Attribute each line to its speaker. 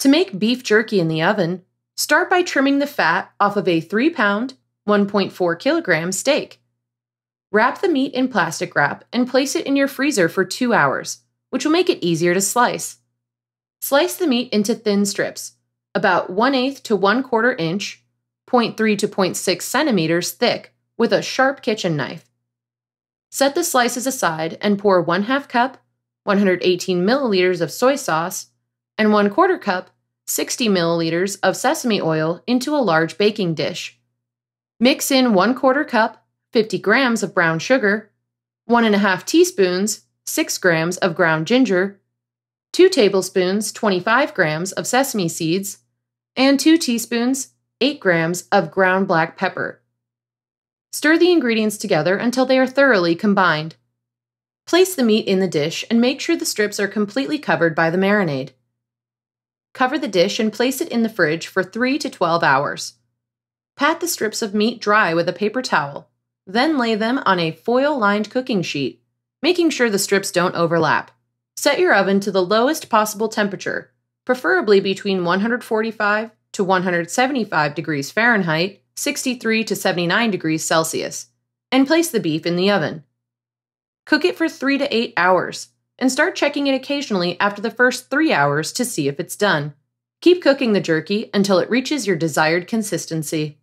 Speaker 1: To make beef jerky in the oven, start by trimming the fat off of a 3-pound, 1.4 kilogram steak. Wrap the meat in plastic wrap and place it in your freezer for 2 hours, which will make it easier to slice. Slice the meat into thin strips, about 1/8 to 1/4 inch, 0.3 to 0.6 centimeters thick, with a sharp kitchen knife. Set the slices aside and pour 1/2 cup, 118 milliliters of soy sauce, and 1/4 cup, 60 milliliters of sesame oil into a large baking dish. Mix in 1/4 cup, 50 grams of brown sugar, 1½ teaspoons, 6 grams of ground ginger, 2 tablespoons, 25 grams of sesame seeds, and 2 teaspoons, 8 grams of ground black pepper. Stir the ingredients together until they are thoroughly combined. Place the meat in the dish and make sure the strips are completely covered by the marinade. Cover the dish and place it in the fridge for 3 to 12 hours. Pat the strips of meat dry with a paper towel, then lay them on a foil-lined cooking sheet, making sure the strips don't overlap. Set your oven to the lowest possible temperature, preferably between 145 to 175 degrees Fahrenheit, 63 to 79 degrees Celsius, and place the beef in the oven. Cook it for 3 to 8 hours, and start checking it occasionally after the first 3 hours to see if it's done. Keep cooking the jerky until it reaches your desired consistency.